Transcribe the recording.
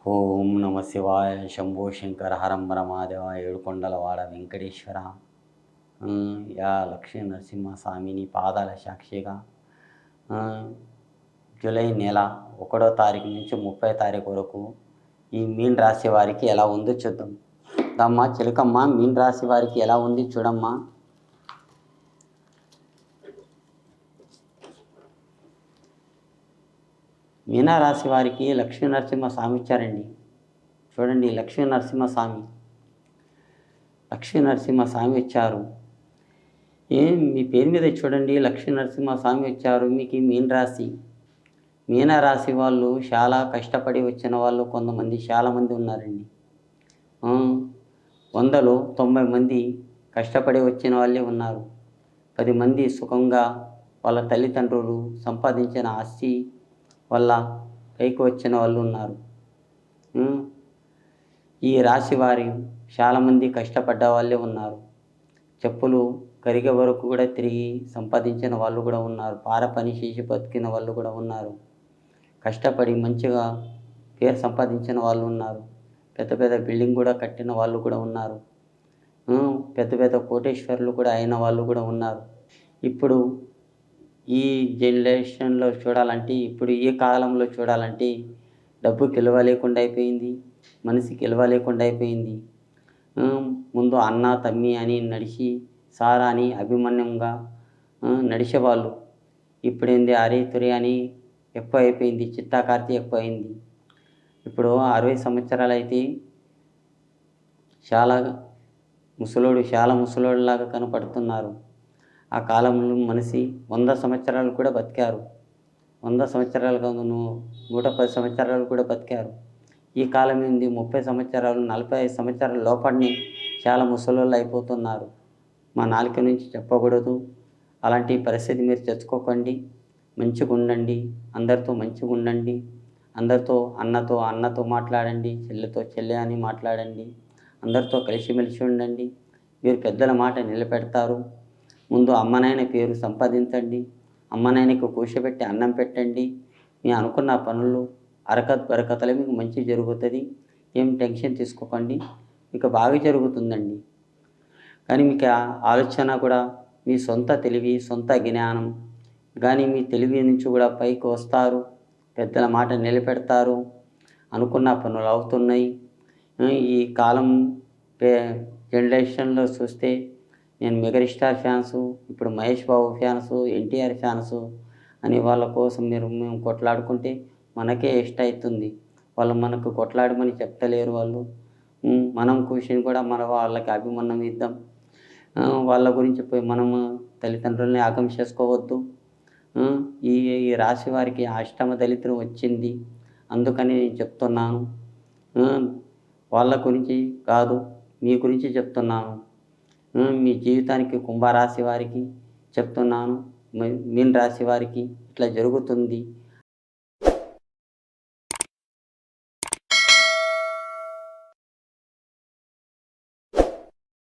ఓం నమ శివాయ శంభో శంకర హరంబర మహాదేవ ఏడుకొండలవాడ వెంకటేశ్వర. యా లక్ష్మీ నరసింహ స్వామిని పాదాల సాక్షిగా జూలై నెల 1వ తారీఖు నుంచి 30వ తారీఖు వరకు ఈ మీన్ రాశి వారికి ఎలా ఉందో చూద్దాం. దమ్మా చిలకమ్మ, మీన్ రాశి వారికి ఎలా ఉంది చూడమ్మా. మీనరాశి వారికి లక్ష్మీ నరసింహ స్వామి ఇచ్చారండి. చూడండి, లక్ష్మీ నరసింహ స్వామి ఇచ్చారు. మీ పేరు మీద చూడండి, లక్ష్మీ నరసింహ స్వామి ఇచ్చారు. మీకు ఈ మీనరాశి వాళ్ళు చాలా కష్టపడి వచ్చిన వాళ్ళు చాలామంది ఉన్నారండి. 100లో 90 మంది కష్టపడి వచ్చిన వాళ్ళే ఉన్నారు. 10 మంది సుఖంగా వాళ్ళ తల్లిదండ్రులు సంపాదించిన ఆస్తి వల్ల పైకి వచ్చిన వాళ్ళు ఉన్నారు. ఈ రాశి వారి చాలామంది కష్టపడ్డ వాళ్ళే ఉన్నారు. చెప్పులు కరిగే వరకు కూడా తిరిగి సంపాదించిన వాళ్ళు కూడా ఉన్నారు. పార పని చేసి బతికిన వాళ్ళు కూడా ఉన్నారు. కష్టపడి మంచిగా పేరు సంపాదించిన వాళ్ళు ఉన్నారు. పెద్ద పెద్ద బిల్డింగ్ కూడా కట్టిన వాళ్ళు కూడా ఉన్నారు. పెద్ద పెద్ద కోటేశ్వరులు కూడా అయిన వాళ్ళు కూడా ఉన్నారు. ఇప్పుడు ఈ జనరేషన్లో చూడాలంటే, ఇప్పుడు ఈ కాలంలో చూడాలంటే డబ్బుకి విలువ లేకుండా అయిపోయింది, మనిషికి విలువ లేకుండా అయిపోయింది. ముందు అన్న తమ్మి అని నడిచి సారా అని అభిమన్యంగా నడిచేవాళ్ళు. ఇప్పుడేంది అరే తురే అని ఎక్కువ అయిపోయింది, చిత్తాకార్తి ఎక్కువ అయింది. ఇప్పుడు 60 సంవత్సరాలు అయితే చాలా ముసలోడిలాగా కనపడుతున్నారు. ఆ కాలంలో మనిషి 100 సంవత్సరాలు కూడా బతికారు. 100 సంవత్సరాలు కాదు, 110 సంవత్సరాలు కూడా బతికారు. ఈ కాలం ఏంది 30 సంవత్సరాలు 45 సంవత్సరాల లోపలనే చాలా ముసలోళ్ళు అయిపోతున్నారు. మా నాలుక నుంచి చెప్పకూడదు, అలాంటి పరిస్థితి మీరు తెచ్చుకోకండి. మంచిగా ఉండండి, అందరితో మంచిగా ఉండండి. అందరితో అన్నతో మాట్లాడండి, చెల్లితో చెల్లె అని మాట్లాడండి. అందరితో కలిసిమెలిసి ఉండండి. మీరు పెద్దల మాట నిలబెడతారు. ముందు అమ్మనాయన పేరు సంపాదించండి. అమ్మనాయనకు కూర్చోబెట్టి అన్నం పెట్టండి. మీ అనుకున్న పనులు బరకతలు మీకు మంచి జరుగుతుంది. ఏం టెన్షన్ తీసుకోకండి, మీకు బాగా జరుగుతుందండి. కానీ మీకు ఆలోచన కూడా మీ సొంత తెలివి, సొంత జ్ఞానం కానీ మీ తెలివి నుంచి కూడా పైకి వస్తారు. పెద్దల మాట నిలబెడతారు. అనుకున్న పనులు అవుతున్నాయి. ఈ కాలం జనరేషన్లో చూస్తే నేను మెగాస్టార్ ఫ్యాన్సు, ఇప్పుడు మహేష్ బాబు ఫ్యాన్సు, ఎన్టీఆర్ ఫ్యాన్సు అని వాళ్ళ కోసం మేము కొట్లాడుకుంటే మనకే ఇష్టం అవుతుంది. వాళ్ళు మనకు కొట్లాడమని చెప్తలేరు. వాళ్ళు మనం కూర్చొని కూడా వాళ్ళకి అభిమానం ఇద్దాం. వాళ్ళ గురించి పోయి మనము తల్లిదండ్రులని ఆగం చేసుకోవద్దు. ఈ రాశి వారికి అష్టమ దళిద్రం వచ్చింది, అందుకని నేను చెప్తున్నాను. వాళ్ళ గురించి కాదు, మీ గురించి చెప్తున్నాను. మీ జీవితానికి కుంభరాశి వారికి చెప్తున్నాను, మీన రాశి వారికి ఇట్లా జరుగుతుంది.